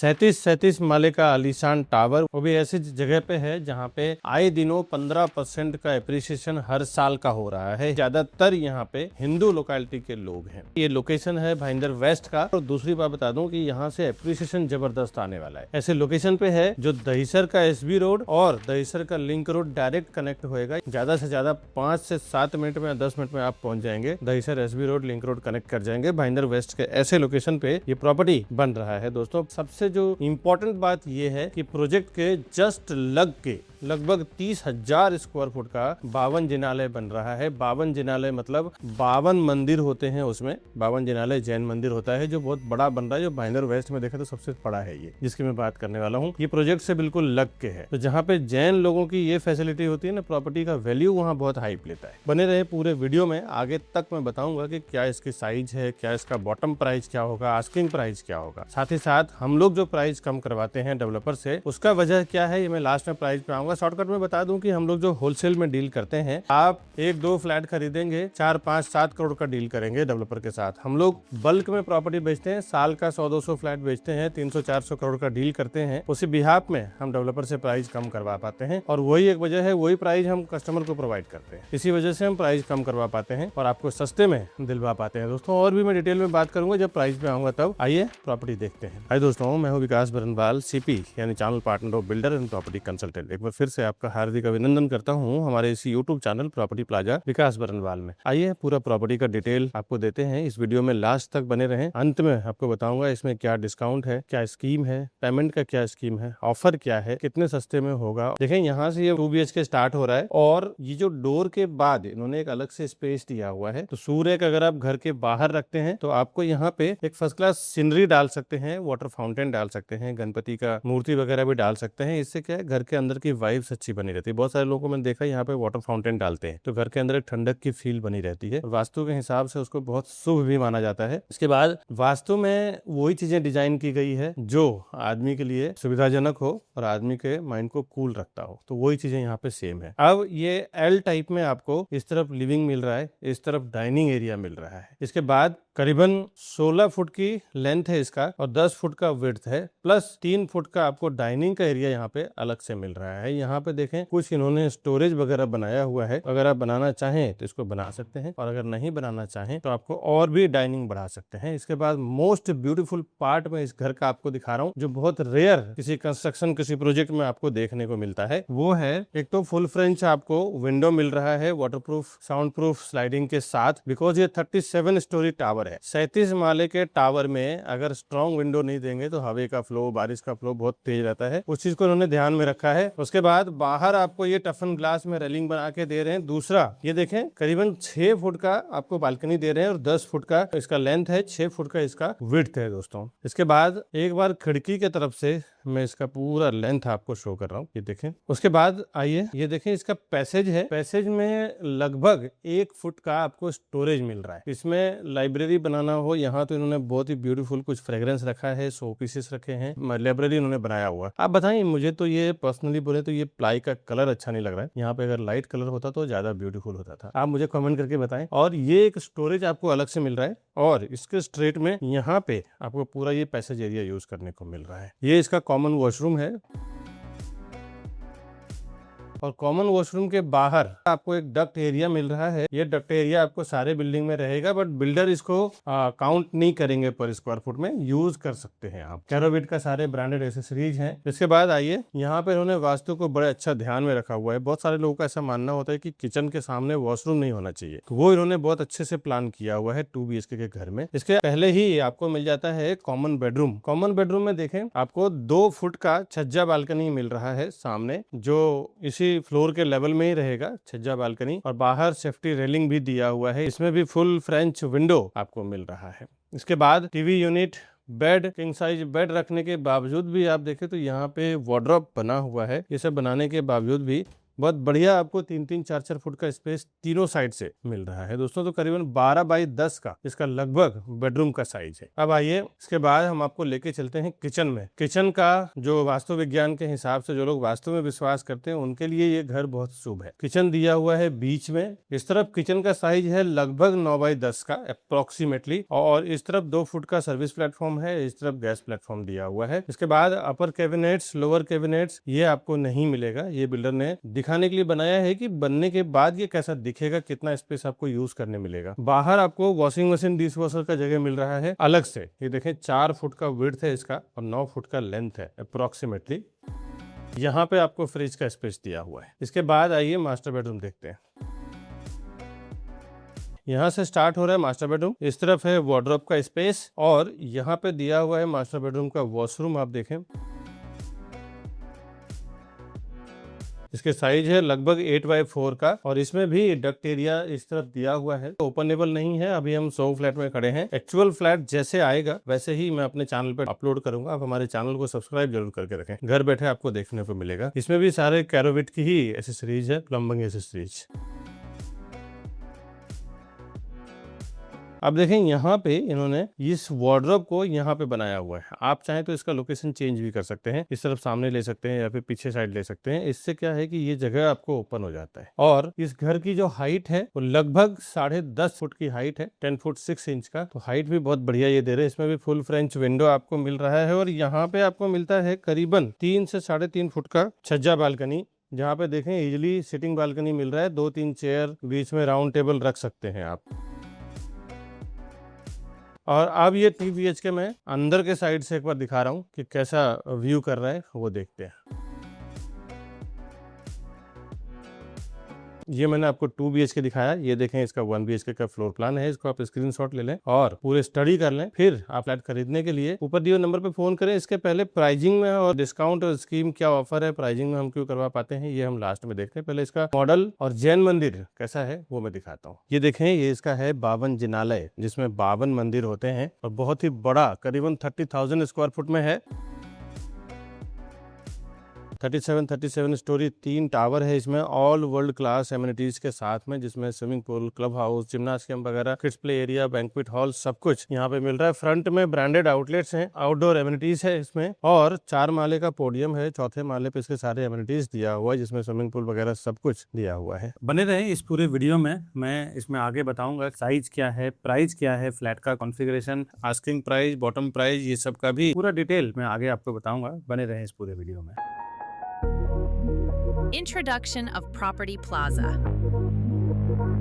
37 माले का आलीशान टावर, वो भी ऐसी जगह पे है जहाँ पे आए दिनों 15% का एप्रिसिएशन हर साल का हो रहा है। ज्यादातर यहाँ पे हिंदू लोकेलिटी के लोग हैं। ये लोकेशन है भाईंदर वेस्ट का। और दूसरी बात बता दूं कि यहाँ से एप्रिसिएशन जबरदस्त आने वाला है। ऐसे लोकेशन पे है जो दहिसर का एसबी रोड और दहिसर का लिंक रोड डायरेक्ट कनेक्ट होएगा। ज्यादा से ज्यादा 5 से 7 मिनट में 10 मिनट में आप पहुंच जाएंगे। Dahisar SB road link road connect कर जाएंगे। भाईंदर वेस्ट के ऐसे लोकेशन पे ये प्रॉपर्टी बन रहा है। दोस्तों सबसे जो इम्पोर्टेंट बात ये है कि प्रोजेक्ट के जस्ट लगभग 30,000 स्क्वायर फुट का 52 जिनालय बन रहा है। 52 जिनालय मतलब 52 मंदिर होते हैं उसमें। 52 जिनालय जैन मंदिर होता है जो बहुत बड़ा बन रहा है, जो भाईंदर वेस्ट में देखा तो सबसे बड़ा है ये, जिसकी मैं बात करने वाला हूँ। ये प्रोजेक्ट से बिल्कुल लग के है, तो जहाँ पे जैन लोगों की ये फैसिलिटी होती है ना, प्रॉपर्टी का वैल्यू वहाँ बहुत हाइप लेता है। बने रहे पूरे वीडियो में, आगे तक मैं बताऊंगा कि क्या इसकी साइज है, क्या इसका बॉटम प्राइस क्या होगा, आस्किंग प्राइस क्या होगा। साथ ही साथ हम लोग जो प्राइस कम करवाते हैं डेवलपर से, उसका वजह क्या है, ये मैं लास्ट में प्राइस पे आऊंगा। शॉर्टकट में बता दूं कि हम लोग जो होलसेल में डील करते हैं, आप 1-2 फ्लैट खरीदेंगे 4, 5, 7 करोड़ का डील करेंगे डेवलपर के साथ। हम लोग बल्क में प्रॉपर्टी बेचते हैं, साल का 100-200 फ्लैट बेचते हैं, 300-400 करोड़ का डील करते हैं। उसी बिहाफ में हम डेवलपर से प्राइस कम करवा पाते हैं और वही एक वजह है, वही प्राइस हम कस्टमर को प्रोवाइड करते हैं। इसी वजह से हम प्राइस कम करवा पाते हैं और आपको सस्ते में दिलवा पाते हैं। दोस्तों और भी मैं डिटेल में बात करूंगा जब प्राइस पे आऊंगा, तब आइए प्रॉपर्टी देखते हैं। हाय दोस्तों, मैं हूं विकास बरनवाल, सीपी यानी channel partner of builder and property consultant. एक बार फिर से आपका हार्दिक अभिनंदन करता हूं हमारे इसी यूट्यूब चैनल प्रॉपर्टी प्लाजा विकास बरनवाल में। आइए पूरा प्रॉपर्टी का डिटेल आपको देते हैं। इस वीडियो में लास्ट तक बने रहें। अंत में आपको बताऊंगा इसमें क्या डिस्काउंट है, क्या स्कीम है, पेमेंट का क्या स्कीम है, ऑफर क्या है, कितने सस्ते में होगा। देखें यहाँ से ये 2 BHK स्टार्ट हो रहा है और ये जो डोर के बाद इन्होंने एक अलग से स्पेस दिया हुआ है। तो सूर्य का अगर आप घर के बाहर रखते हैं तो आपको यहाँ पे एक फर्स्ट क्लास सीनरी डाल सकते हैं, वाटर फाउंटेन डाल सकते हैं, गणपति का मूर्ति वगैरह भी डाल सकते हैं। इससे क्या है, घर के अंदर की वाइब्स अच्छी बनी रहती है। बहुत सारे लोगों को मैंने देखा यहाँ पे वाटर फाउंटेन डालते हैं तो घर के अंदर एक ठंडक की फील बनी रहती है। वास्तु के हिसाब से उसको बहुत शुभ भी माना जाता है। इसके बाद वास्तु में वही चीजें डिजाइन की गई है जो आदमी के लिए सुविधाजनक हो और आदमी के माइंड को कूल रखता हो, तो वही चीजें यहाँ पे सेम है। अब ये एल टाइप में आपको इस तरफ लिविंग मिल रहा है, इस तरफ डाइनिंग एरिया मिल रहा है। इसके बाद करीबन 16 फुट की लेंथ है इसका और 10 फुट का विड्थ है, प्लस 3 फुट का आपको डाइनिंग का एरिया यहाँ पे अलग से मिल रहा है। यहाँ पे देखें कुछ इन्होंने स्टोरेज वगैरह बनाया हुआ है। अगर आप बनाना चाहें तो इसको बना सकते हैं और अगर नहीं बनाना चाहें तो आपको और भी डाइनिंग बढ़ा सकते हैं। इसके बाद मोस्ट ब्यूटीफुल पार्ट में इस घर का आपको दिखा रहा हूँ, जो बहुत रेयर किसी कंस्ट्रक्शन किसी प्रोजेक्ट में आपको देखने को मिलता है, वो है एक तो फुल फ्रेंच आपको विंडो मिल रहा है, वाटरप्रूफ साउंड प्रूफ स्लाइडिंग के साथ। बिकॉज ये 37 स्टोरी टावर है। 37 माले के टावर में अगर स्ट्रॉन्ग विंडो नहीं देंगे तो हवा का फ्लो, बारिश का फ्लो बहुत तेज रहता है। उस चीज को उन्होंने ध्यान में रखा है। उसके बाद बाहर आपको ये टफन ग्लास में रेलिंग बना के दे रहे हैं। दूसरा ये देखें करीबन 6 फुट का आपको बालकनी दे रहे हैं और 10 फुट का इसका लेंथ है, 6 फुट का इसका विड्थ है दोस्तों। इसके बाद एक बार खिड़की के तरफ से मैं इसका पूरा लेंथ आपको शो कर रहा हूँ, ये देखें। उसके बाद आइए ये देखें इसका पैसेज है। पैसेज में लगभग 1 फुट का आपको स्टोरेज मिल रहा है। इसमें लाइब्रेरी बनाना हो, यहाँ तो इन्होंने बहुत ही ब्यूटीफुल कुछ फ्रेग्रेंस रखा है, शो पीसेस रखे हैं, लाइब्रेरी इन्होंने बनाया हुआ। आप बताइए, मुझे तो ये पर्सनली बोले तो ये प्लाई का कलर अच्छा नहीं लग रहा है। यहाँ पे अगर लाइट कलर होता तो ज्यादा ब्यूटीफुल होता था। आप मुझे कमेंट करके बताएं। और ये एक स्टोरेज आपको अलग से मिल रहा है और इसके स्ट्रेट में यहाँ पे आपको पूरा ये पैसेज एरिया यूज करने को मिल रहा है। ये इसका कॉमन वॉशरूम है और कॉमन वॉशरूम के बाहर आपको एक डक्ट एरिया मिल रहा है। ये डक्ट एरिया आपको सारे बिल्डिंग में रहेगा, बट बिल्डर इसको काउंट नहीं करेंगे पर स्क्वायर फुट में, यूज कर सकते हैं आप। कैरोविट का सारे ब्रांडेड एसेसरीज हैं। इसके बाद आइए यहाँ पे इन्होंने वास्तु को बड़े अच्छा ध्यान में रखा हुआ है। बहुत सारे लोगों का ऐसा मानना होता है कि किचन के सामने वॉशरूम नहीं होना चाहिए, वो इन्होंने बहुत अच्छे से प्लान किया हुआ है 2 BHK के घर में। इसके पहले ही आपको मिल जाता है कॉमन बेडरूम। कॉमन बेडरूम में देखें आपको 2 फुट का छज्जा बालकनी मिल रहा है सामने, जो इसी फ्लोर के लेवल में ही रहेगा छज्जा बालकनी, और बाहर सेफ्टी रेलिंग भी दिया हुआ है। इसमें भी फुल फ्रेंच विंडो आपको मिल रहा है। इसके बाद TV unit, bed, king size bed रखने के बावजूद भी आप देखें तो यहाँ पे वार्डरोब बना हुआ है। ये सब बनाने के बावजूद भी बहुत बढ़िया आपको 3-3, 4-4 फुट का स्पेस तीनों साइड से मिल रहा है दोस्तों। तो करीबन 12 बाई 10 का इसका लगभग बेडरूम का साइज है। अब आइए इसके बाद हम आपको लेके चलते हैं किचन में। किचन का जो वास्तु विज्ञान के हिसाब से जो लोग वास्तु में विश्वास करते हैं उनके लिए ये घर बहुत शुभ है। किचन दिया हुआ है बीच में, इस तरफ किचन का साइज है लगभग 9 बाई 10 का अप्रोक्सीमेटली, और इस तरफ 2 फुट का सर्विस प्लेटफॉर्म है, इस तरफ गैस प्लेटफॉर्म दिया हुआ है। इसके बाद अपर कैबिनेट्स, लोअर कैबिनेट्स ये आपको नहीं मिलेगा। ये बिल्डर ने दिखाने के लिए बनाया है कि बनने के बाद ये कैसा दिखेगा, कितना स्पेस आपको यूज करने मिलेगा। बाहर आपको वॉशिंग मशीन, डिश वॉशर का जगह मिल रहा है अलग से। ये देखें 4 फुट का विड्थ है इसका और 9 फुट का लेंथ है अप्रोक्सीमेटली। यहाँ पे आपको फ्रिज का स्पेस दिया हुआ है। इसके बाद आइए मास्टर बेडरूम देखते हैं। यहाँ से स्टार्ट हो रहा है मास्टर बेडरूम। इस तरफ है वार्डरोब का स्पेस और यहाँ पे दिया हुआ है मास्टर बेडरूम का वॉशरूम। आप देखें इसके साइज है लगभग 8 बाई 4 का और इसमें भी डक्ट एरिया इस तरफ दिया हुआ है। ओपनेबल नहीं है। अभी हम 100 फ्लैट में खड़े हैं। एक्चुअल फ्लैट जैसे आएगा वैसे ही मैं अपने चैनल पे अपलोड करूंगा। आप हमारे चैनल को सब्सक्राइब जरूर करके रखें, घर बैठे आपको देखने को मिलेगा। इसमें भी सारे कैरोविट की ही एसेसरीज है, प्लम्बिंग एसेसरीज। अब देखें यहाँ पे इन्होंने इस वार्डरोब को यहाँ पे बनाया हुआ है। आप चाहें तो इसका लोकेशन चेंज भी कर सकते हैं, इस तरफ सामने ले सकते हैं या फिर पीछे साइड ले सकते हैं। इससे क्या है कि ये जगह आपको ओपन हो जाता है। और इस घर की जो हाइट है वो लगभग 10.5 फुट की हाइट है, 10 फुट 6 इंच का। तो हाइट भी बहुत बढ़िया ये दे रहे हैं। इसमें भी फुल फ्रेंच विंडो आपको मिल रहा है और यहाँ पे आपको मिलता है करीबन 3 से 3.5 फुट का छज्जा बालकनी, जहाँ पे देखें इजिली सिटिंग बालकनी मिल रहा है। 2-3 चेयर, बीच में राउंड टेबल रख सकते हैं आप। और अब ये 3 BHK में अंदर के साइड से एक बार दिखा रहा हूँ कि कैसा व्यू कर रहा है, वो देखते हैं। ये मैंने आपको 2 BHK दिखाया। ये देखें इसका 1 BHK का फ्लोर प्लान है। इसको आप स्क्रीनशॉट ले लें और पूरे स्टडी कर लें। फिर आप फ्लैट खरीदने के लिए ऊपर दिए नंबर पे फोन करें। इसके पहले प्राइजिंग में और डिस्काउंट और स्कीम क्या ऑफर है, प्राइजिंग में हम क्यों करवा पाते हैं, ये हम लास्ट में देखते हैं। पहले इसका मॉडल और जैन मंदिर कैसा है वो मैं दिखाता हूँ। ये देखें ये इसका है 52 जिनालय, जिसमें 52 मंदिर होते हैं और बहुत ही बड़ा करीबन 30,000 स्क्वायर फुट में है। 37 स्टोरी 3 टावर है इसमें, ऑल वर्ल्ड क्लास एमिनिटीज के साथ में, जिसमें स्विमिंग पूल, क्लब हाउस, जिम्नास्टियम वगैरह, kids play area, banquet hall सब कुछ यहाँ पे मिल रहा है। फ्रंट में ब्रांडेड आउटलेट्स हैं, आउटडोर एमिनिटीज है इसमें, और 4 माले का पोडियम है। 4थे माले पे इसके सारे एमिनिटीज दिया हुआ है, जिसमें स्विमिंग पूल वगैरह सब कुछ दिया हुआ है। बने रहे इस पूरे वीडियो में। मैं इसमें आगे बताऊंगा साइज क्या है, प्राइस क्या है, फ्लैट का configuration, asking price, bottom price, ये सब का भी पूरा डिटेल मैं आगे आपको बताऊंगा। बने रहे इस पूरे वीडियो में। Introduction of Property Plaza.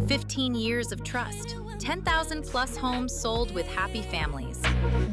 15 years of trust. 10,000 plus homes sold with happy families.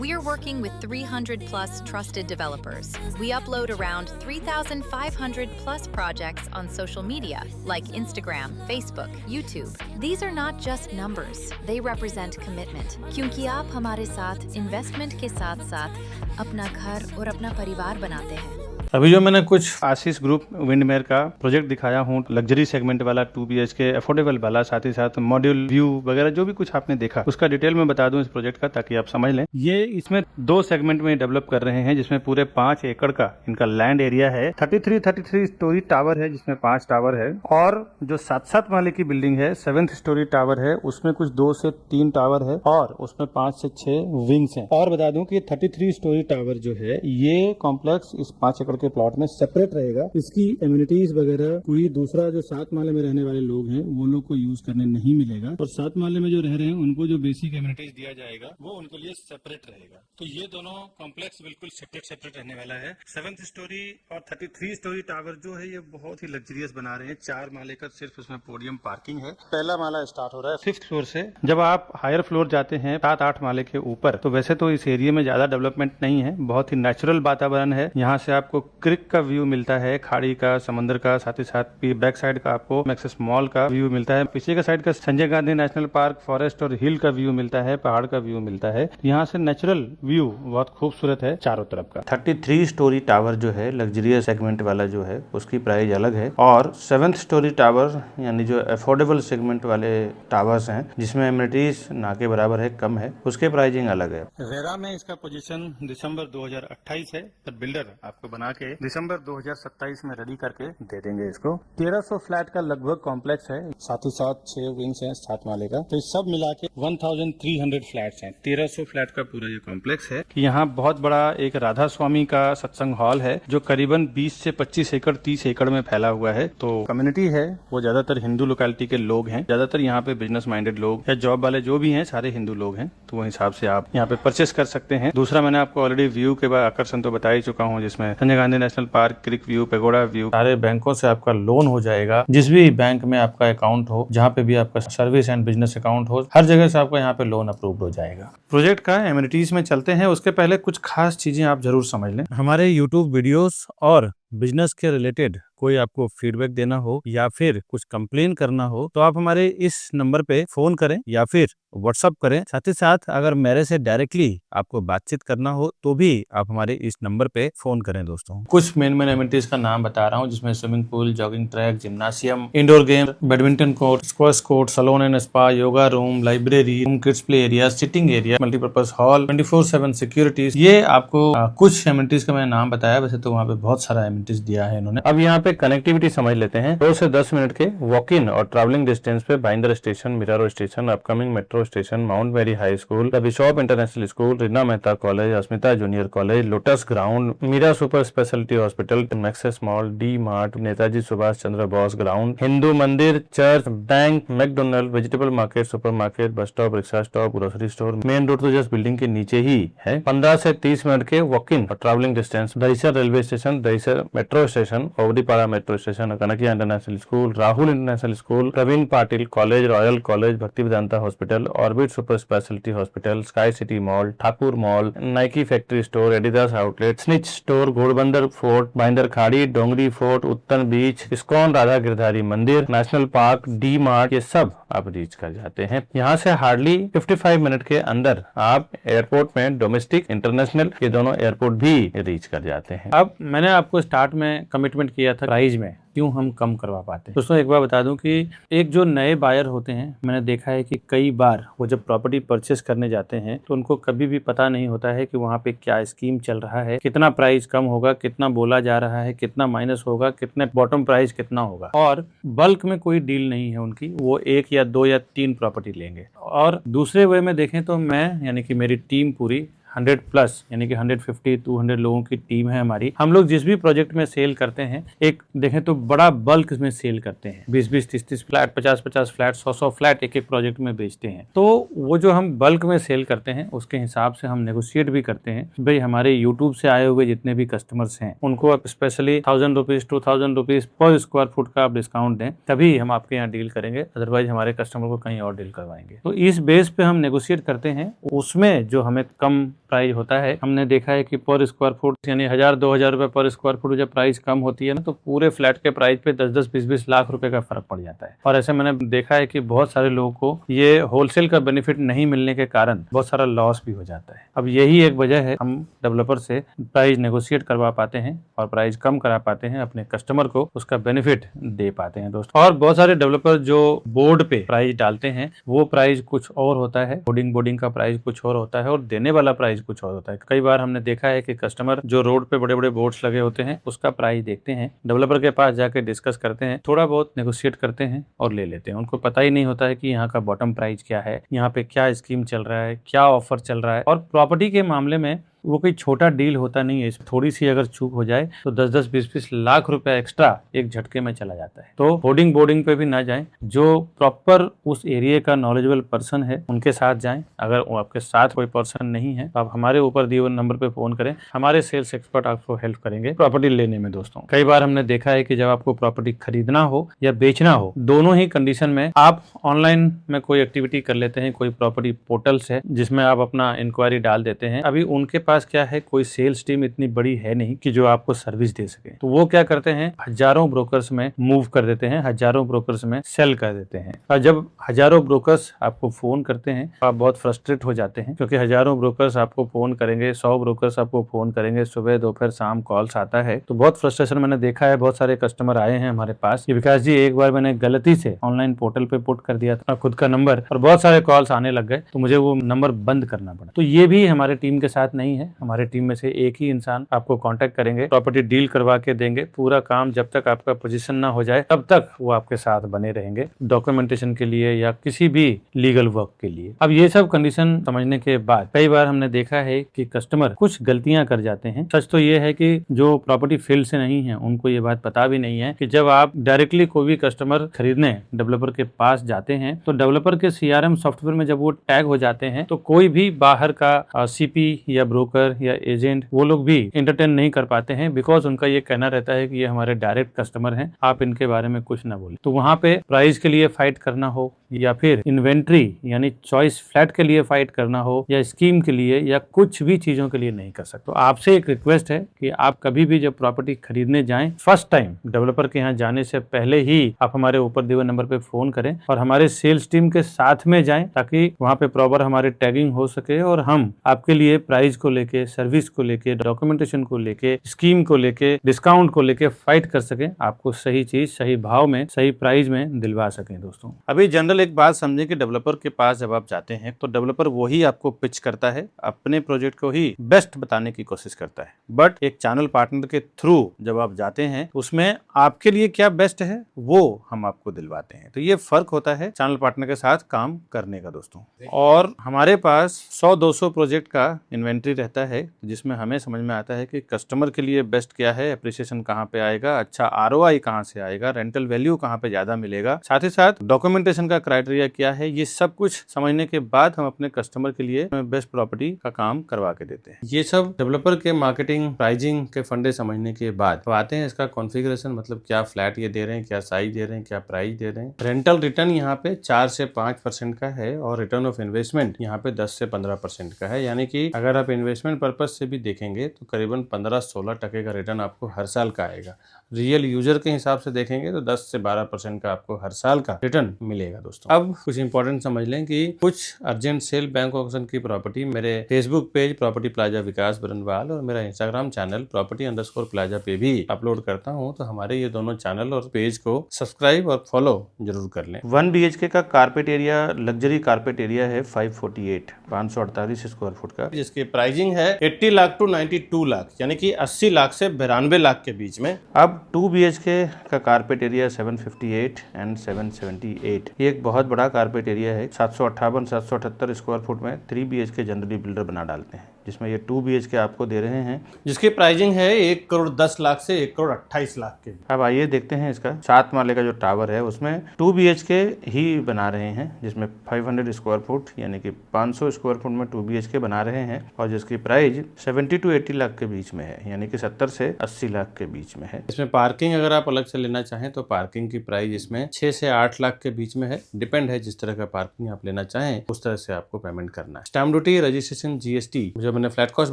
We're working with 300 plus trusted developers. We upload around 3,500 plus projects on social media like Instagram, Facebook, YouTube. These are not just numbers. They represent commitment. क्योंकि आप हमारे साथ investment के साथ-साथ अपना घर और अपना परिवार बनाते हैं। अभी जो मैंने कुछ आशीष ग्रुप विंडमेयर का प्रोजेक्ट दिखाया हूँ, लग्जरी सेगमेंट वाला 2 BHK अफोर्डेबल वाला, साथ ही साथ मॉड्यूल व्यू वगैरह जो भी कुछ आपने देखा उसका डिटेल में बता दूं इस प्रोजेक्ट का, ताकि आप समझ लें। ये इसमें 2 सेगमेंट में डेवलप कर रहे हैं, जिसमें पूरे 5 एकड़ का इनका लैंड एरिया है। 33 स्टोरी टावर है, जिसमें 5 टावर है, और जो 7 माले की बिल्डिंग है 7th स्टोरी टावर है, उसमें कुछ 2 से 3 टावर है और उसमें 5 से 6 विंग्स हैं। और बता दूं कि 33 स्टोरी टावर जो है ये कॉम्प्लेक्स इस 5 एकड़ के प्लॉट में सेपरेट रहेगा। इसकी एमिनिटीज वगैरह कोई दूसरा जो 7 माले में रहने वाले लोग हैं वो लोग को यूज करने नहीं मिलेगा, और 7 माले में जो रह रहे हैं उनको जो बेसिक एमिनिटीज दिया जाएगा वो उनके लिए सेपरेट रहेगा। तो ये दोनों कॉम्प्लेक्स बिल्कुल सेपरेट रहने वाला है। 7th स्टोरी और 33 स्टोरी टावर जो है ये बहुत ही लग्जरियस बना रहे हैं। 4 माले का सिर्फ उसमें पोडियम पार्किंग है। पहला माला स्टार्ट हो रहा है 5th फ्लोर से। जब आप हायर फ्लोर जाते हैं 7-8 माले के ऊपर, तो वैसे तो इस एरिया में ज्यादा डेवलपमेंट नहीं है, बहुत ही नेचुरल वातावरण है। यहाँ से आपको क्रिक का व्यू मिलता है, खाड़ी का, समंदर का, साथ ही साथ बैक साइड का आपको मैक्सिस मॉल का व्यू मिलता है। पीछे का साइड का Sanjay Gandhi national park, forest और हिल का व्यू मिलता है, पहाड़ का व्यू मिलता है। यहाँ से नेचुरल व्यू बहुत खूबसूरत है चारों तरफ का। 33 स्टोरी टावर जो है लग्जरियस सेगमेंट वाला जो है उसकी प्राइस अलग है, और 7th स्टोरी टावर यानी जो अफोर्डेबल सेगमेंट वाले टावर्स हैं जिसमें एमिनिटीज ना के बराबर है, कम है, उसके प्राइसिंग अलग है। रेरा में इसका पोजीशन दिसंबर 2028 है। तो बिल्डर आपको बना के दिसंबर 2027 में रेडी करके दे देंगे इसको। 1300 फ्लैट का लगभग कॉम्प्लेक्स है, साथ ही साथ 6 विंग्स हैं 7 माले का, तो सब मिला के 1300 फ्लैट्स हैं। 1300 फ्लैट का पूरा ये कॉम्प्लेक्स है। यहाँ बहुत बड़ा एक राधा स्वामी का सत्संग हॉल है जो करीबन 20 से 25 एकड़ 30 एकड़ में फैला हुआ है। तो कम्युनिटी है वो ज्यादातर हिंदू लोकेलिटी के लोग हैं, ज्यादातर यहाँ पे बिजनेस माइंडेड लोग या जॉब वाले जो भी हैं सारे हिंदू लोग हैं, तो वो हिसाब से आप यहाँ पे परचेस कर सकते हैं। दूसरा मैंने आपको ऑलरेडी व्यू के बाद आकर्षण तो बता ही चुका हूँ, जिसमें संजय गांधी नेशनल पार्क, क्रिक व्यू, पेगोडा व्यू, सारे बैंकों से आपका लोन हो जाएगा। जिस भी बैंक में आपका अकाउंट हो, जहाँ पे भी आपका सर्विस एंड बिजनेस अकाउंट हो, हर जगह से आपका यहाँ पे लोन अप्रूव हो जाएगा। प्रोजेक्ट का एमिनिटीज में चलते हैं, उसके पहले कुछ खास चीजें आप जरूर समझ लें। हमारे यूट्यूब वीडियोस और बिजनेस के रिलेटेड कोई आपको फीडबैक देना हो या फिर कुछ कंप्लेन करना हो तो आप हमारे इस नंबर पे फोन करें या फिर व्हाट्सअप करें। साथ ही साथ अगर मेरे से डायरेक्टली आपको बातचीत करना हो तो भी आप हमारे इस नंबर पे फोन करें। दोस्तों, कुछ मेन एमिनिटीज का नाम बता रहा हूँ, जिसमें swimming pool, jogging track, gymnasium, indoor game, badminton court, squash court, salon and spa, yoga room, library, kids play area, sitting area, multipurpose hall, 24/7 securities. ये आपको कुछ एमिनिटीज का मैंने नाम बताया, वैसे तो वहाँ पे बहुत सारा एमिनिटीज दिया है इन्होंने। अब यहाँ पे कनेक्टिविटी समझ लेते हैं। 2 से 10 मिनट के वॉक इन और ट्रैवलिंग डिस्टेंस पे Bhayandar station, Mira Road station, upcoming metro station, Mount Mary high school, the Bishop International School, Reena Mehta college, Asmita junior college, lotus ground, Meera super speciality hospital, Maxus mall, D Mart, Netaji Subhash Chandra Bose ground, Hindu mandir, church, bank, McDonald, vegetable market, super market, bus stop, rickshaw stop, grocery store. Main road तो just building के नीचे ही है। 15 से 30 minute के walk in और travelling distance, Dahisar railway station, Dahisar metro station, Ovaripada metro station, Kanakia international school, Rahul international school, Praveen Patil college, royal college, Bhakti Vedanta hospital, orbit super speciality hospital, sky city mall, Thakur mall, Nike factory store, Adidas outlet, Snitch store, Ghodbunder fort, Bhayandar Khadi, Dongri fort, Uttan beach, ISKCON Radha Girdhari mandir, national park, D mart, ये सब आप reach कर जाते हैं। यहाँ से hardly 55 minute के अंदर आप एयरपोर्ट में डोमेस्टिक, इंटरनेशनल, ये दोनों एयरपोर्ट भी रीच कर जाते हैं। अब मैंने आपको स्टार्ट में कमिटमेंट किया था प्राइस में क्यों हम कम करवा पाते हैं। दोस्तों, एक बार बता दूं कि एक जो नए बायर होते हैं, मैंने देखा है कि कई बार वो जब प्रॉपर्टी परचेस करने जाते हैं तो उनको कभी भी पता नहीं होता है कि वहाँ पे क्या स्कीम चल रहा है, कितना प्राइस कम होगा, कितना बोला जा रहा है, कितना माइनस होगा, कितने बॉटम प्राइस कितना होगा, और बल्क में कोई डील नहीं है उनकी। वो 1 या 2 या 3 प्रॉपर्टी लेंगे। और दूसरे वे में देखें तो मैं यानी कि मेरी टीम पूरी 100 प्लस यानी कि 150-200 लोगों की टीम है हमारी। हम लोग जिस भी प्रोजेक्ट में सेल करते हैं, एक देखें तो बड़ा बल्क में सेल करते हैं। 20-20, 30-30 फ्लैट, 50-50 फ्लैट, 100-100 फ्लैट एक प्रोजेक्ट में बेचते हैं। तो वो जो हम बल्क में सेल करते हैं उसके हिसाब से हम नेगोशिएट भी करते हैं। भाई, हमारे यूट्यूब से आए हुए जितने भी कस्टमर्स हैं उनको आप specially 1000 rupees 2000 rupees per square foot का आप डिस्काउंट दें, तभी हम आपके यहाँ डील करेंगे, अदरवाइज हमारे कस्टमर को कहीं और डील करवाएंगे। तो इस बेस पे हम नेगोशिएट करते हैं। उसमें जो हमें कम प्राइस होता है, हमने देखा है कि पर स्क्वायर फुट यानी 1000-2000 रुपए पर स्क्वायर फुट जब प्राइस कम होती है ना, तो पूरे फ्लैट के प्राइस पे 10-10, 20-20 लाख रुपए का फर्क पड़ जाता है। और ऐसे मैंने देखा है कि बहुत सारे लोगों को ये होलसेल का बेनिफिट नहीं मिलने के कारण बहुत सारा लॉस भी हो जाता है। अब यही एक वजह है हम डेवलपर से प्राइस नेगोशिएट करवा पाते हैं और प्राइस कम करा पाते हैं, अपने कस्टमर को उसका बेनिफिट दे पाते हैं दोस्तों। और बहुत सारे डेवलपर जो बोर्ड पे प्राइस डालते हैं वो प्राइस कुछ और होता है, बोर्डिंग का प्राइस कुछ और होता है और देने वाला प्राइस कुछ और होता है। कई बार हमने देखा है कि कस्टमर जो रोड पे बड़े बड़े बोर्ड्स लगे होते हैं उसका प्राइस देखते हैं, डेवलपर के पास जाके डिस्कस करते हैं, थोड़ा बहुत नेगोशिएट करते हैं और ले लेते हैं। उनको पता ही नहीं होता है कि यहाँ का बॉटम प्राइस क्या है, यहाँ पे क्या स्कीम चल रहा है, क्या ऑफर चल रहा है। और प्रॉपर्टी के मामले में वो कोई छोटा डील होता नहीं है। थोड़ी सी अगर चूक हो जाए तो 10-10, 20-20 लाख रुपए एक्स्ट्रा एक झटके में चला जाता है। तो बोर्डिंग पे भी ना जाएं, जो प्रॉपर उस एरिया का नॉलेजेबल पर्सन है उनके साथ जाएं। अगर वो आपके साथ कोई पर्सन नहीं है तो आप हमारे ऊपर दिए हुए नंबर पे फोन करें, हमारे सेल्स एक्सपर्ट आपको हेल्प करेंगे प्रॉपर्टी लेने में। दोस्तों, कई बार हमने देखा है कि जब आपको प्रॉपर्टी खरीदना हो या बेचना हो, दोनों ही कंडीशन में आप ऑनलाइन में कोई एक्टिविटी कर लेते हैं, कोई प्रॉपर्टी पोर्टल्स है जिसमें आप अपना इंक्वायरी डाल देते हैं। अभी उनके पास क्या है, कोई सेल्स टीम इतनी बड़ी है नहीं कि जो आपको सर्विस दे सके, तो वो क्या करते हैं, हजारों ब्रोकर्स में मूव कर देते हैं, हजारों ब्रोकर्स में सेल कर देते हैं। और जब हजारों ब्रोकर्स आपको फोन करते हैं आप बहुत फ्रस्ट्रेट हो जाते हैं, क्योंकि हजारों ब्रोकर्स आपको फोन करेंगे, 100 ब्रोकर्स आपको फोन करेंगे, सुबह दोपहर शाम कॉल्स आता है, तो बहुत फ्रस्ट्रेशन मैंने देखा है। बहुत सारे कस्टमर आए हैं हमारे पास कि विकास जी, एक बार मैंने गलती से ऑनलाइन पोर्टल पे पुट कर दिया था खुद का नंबर और बहुत सारे कॉल्स आने लग गए, तो मुझे वो नंबर बंद करना पड़ा। तो ये भी हमारे टीम के साथ नहीं है। है, हमारे टीम में से एक ही इंसान आपको कांटेक्ट करेंगे, प्रॉपर्टी डील करवा के देंगे। पूरा काम जब तक आपका पोजीशन ना हो जाए तब तक वो आपके साथ बने रहेंगे, डॉक्यूमेंटेशन के लिए या किसी भी लीगल वर्क के लिए। अब ये सब कंडीशन समझने के बाद कई बार हमने देखा है कि कस्टमर कुछ गलतियां कर जाते हैं। सच तो ये है कि जो प्रॉपर्टी फील्ड से नहीं है उनको ये बात पता भी नहीं है कि जब आप डायरेक्टली कोई भी कस्टमर खरीदने डेवलपर के पास जाते हैं तो डेवलपर के CRM सॉफ्टवेयर में जब वो टैग हो जाते हैं तो कोई भी बाहर का CP या ब्रोकर या एजेंट वो लोग भी एंटरटेन नहीं कर पाते हैं, बिकॉज उनका ये कहना रहता है कि ये हमारे डायरेक्ट कस्टमर हैं, आप इनके बारे में कुछ ना बोले। तो वहां पे प्राइस के लिए फाइट करना हो या फिर इन्वेंट्री यानी चॉइस फ्लैट के लिए फाइट करना हो या स्कीम के लिए या कुछ भी चीजों के लिए नहीं कर सकते। तो आपसे एक रिक्वेस्ट है कि आप कभी भी जब प्रॉपर्टी खरीदने जाएं, फर्स्ट टाइम डेवलपर के यहाँ जाने से पहले ही आप हमारे ऊपर दिए हुए नंबर पे फोन करें और हमारे सेल्स टीम के साथ में जाएं, ताकि वहां पे प्रॉपर हमारी टैगिंग हो सके और हम आपके लिए प्राइस को लेके, सर्विस को लेके, डॉक्यूमेंटेशन को लेके, स्कीम को लेके, डिस्काउंट को लेके फाइट कर सके, आपको सही चीज सही भाव में सही प्राइस में दिलवा सकें। दोस्तों अभी जनरल एक बात समझे कि डेवलपर के पास जब आप जाते हैं तो डेवलपर वही आपको पिच करता है, अपने प्रोजेक्ट को ही बेस्ट बताने की कोशिश करता है। बट एक चैनल पार्टनर के थ्रू जब आप जाते हैं उसमें आपके लिए क्या बेस्ट है वो हम आपको दिलवाते हैं। तो ये फर्क होता है चैनल पार्टनर के साथ काम करने का दोस्तों। और हमारे पास 100-200 प्रोजेक्ट का इन्वेंट्री रहता है जिसमें हमें समझ में आता है कि कस्टमर के लिए बेस्ट क्या है, एप्रिसिएशन कहाँ पे आएगा, अच्छा ROI कहाँ से आएगा, रेंटल वैल्यू कहाँ पे ज्यादा मिलेगा, साथ ही साथ डॉक्यूमेंटेशन का क्राइटेरिया क्या है, ये सब कुछ समझने के बाद हम अपने कस्टमर के लिए बेस्ट प्रॉपर्टी का काम करवा के देते हैं। ये सब डेवलपर के मार्केटिंग प्राइजिंग के फंडे समझने के बाद तो आते हैं इसका कॉन्फ़िगरेशन, मतलब क्या फ्लैट ये दे रहे हैं, क्या साइज दे रहे हैं, क्या प्राइस दे रहे हैं। रेंटल रिटर्न यहाँ पे 4 से 5% का है और रिटर्न ऑफ इन्वेस्टमेंट यहाँ पे 10 से 15% का है। यानी कि अगर आप इन्वेस्टमेंट पर्पज से भी देखेंगे तो करीबन 15-16% का रिटर्न आपको हर साल का आएगा। रियल यूजर के हिसाब से देखेंगे तो 10 से 12% का आपको हर साल का रिटर्न मिलेगा दोस्तों। अब कुछ इंपॉर्टेंट समझ लें कि कुछ अर्जेंट सेल बैंक ऑक्शन की प्रॉपर्टी मेरे फेसबुक पेज प्रॉपर्टी प्लाजा विकास बरनवाल और मेरा इंस्टाग्राम चैनल property_plaza पे भी अपलोड करता हूँ। तो हमारे ये दोनों चैनल और पेज को सब्सक्राइब और फॉलो जरूर कर लें। 1 BHK का carpet area, luxury carpet area है 548 स्क्वायर फुट का, जिसकी प्राइसिंग है 80 लाख टू 92 लाख, यानी कि 80 लाख से 92 लाख के बीच में। अब 2 BHK का कारपेट एरिया 758 एंड 778, ये एक बहुत बड़ा कारपेट एरिया है। 758-778 स्क्वायर फुट में 3 BHK जनरली बिल्डर बना डालते हैं, जिसमें ये 2 BHK आपको दे रहे हैं, जिसकी प्राइसिंग है 1,10,00,000 से 1,28 लाख के। अब आइए देखते हैं इसका 7 माले का जो टावर है उसमें 2 BHK ही बना रहे हैं, जिसमें 500 स्क्वायर फुट यानी कि 500 स्क्वायर फुट में 2 BHK बना रहे हैं और जिसकी प्राइस 70 to 80 लाख के बीच में है, यानी कि 70 से 80 लाख के बीच में है। इसमें पार्किंग अगर आप अलग से लेना चाहें तो पार्किंग की प्राइस इसमें 6 से 8 लाख के बीच में है। डिपेंड है जिस तरह का पार्किंग आप लेना चाहें उस तरह से आपको पेमेंट करना है। स्टैम्प ड्यूटी, रजिस्ट्रेशन, GST जो मैंने फ्लैट कॉस्ट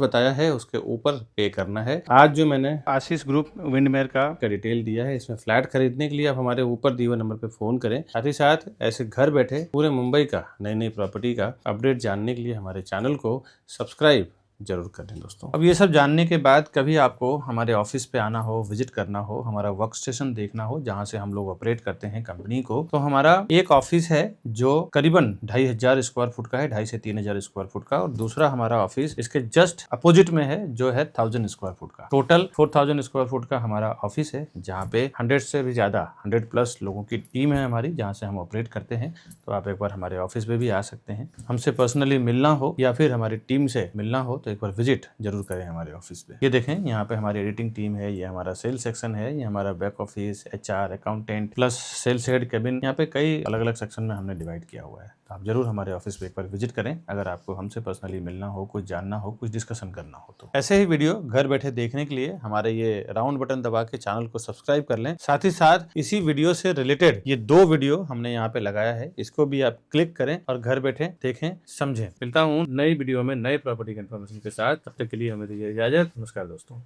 बताया है उसके ऊपर पे करना है। आज जो मैंने आशीष ग्रुप विंडमेयर का डिटेल दिया है, इसमें फ्लैट खरीदने के लिए आप हमारे ऊपर दिए हुए नंबर पे फोन करें। साथ ही साथ ऐसे घर बैठे पूरे मुंबई का नई नई प्रॉपर्टी का अपडेट जानने के लिए हमारे चैनल को सब्सक्राइब जरूर करें दोस्तों। अब ये सब जानने के बाद कभी आपको हमारे ऑफिस पे आना हो, विजिट करना हो, हमारा वर्क स्टेशन देखना हो जहाँ से हम लोग ऑपरेट करते हैं कंपनी को, तो हमारा एक ऑफिस है जो करीबन 2,500 स्क्वायर फुट का है, 2,500 से 3,000 स्क्वायर फुट का, और दूसरा हमारा ऑफिस इसके जस्ट अपोजिट में है जो है 1,000 स्क्वायर फुट का। टोटल 4,000 स्क्वायर फुट का हमारा ऑफिस है, जहाँ पे 100 से भी ज्यादा 100+ लोगों की टीम है हमारी, जहाँ से हम ऑपरेट करते हैं। तो आप एक बार हमारे ऑफिस पे भी आ सकते हैं, हमसे पर्सनली मिलना हो या फिर हमारी टीम से मिलना हो तो एक बार विजिट जरूर करें हमारे ऑफिस पे। ये देखें यहाँ पे हमारी एडिटिंग टीम है, ये हमारा सेल्स सेक्शन है, ये हमारा back office, HR, accountant plus sales head cabin, यहाँ पे कई अलग अलग सेक्शन में हमने डिवाइड किया हुआ है। तो आप जरूर हमारे ऑफिस पे एक बार विजिट करें अगर आपको हमसे पर्सनली मिलना हो, कुछ जानना हो, कुछ डिस्कशन करना हो। तो ऐसे ही वीडियो घर बैठे देखने के लिए हमारे ये राउंड बटन दबा के चैनल को सब्सक्राइब कर लें। साथ ही साथ इसी वीडियो से रिलेटेड ये 2 वीडियो हमने यहाँ पे लगाया है, इसको भी आप क्लिक करें और घर बैठे देखें, समझें। मिलता हूँ नई वीडियो में नए प्रॉपर्टी के इन्फॉर्मेशन के साथ, तब तक के लिए हमें दीजिए इजाजत। नमस्कार दोस्तों।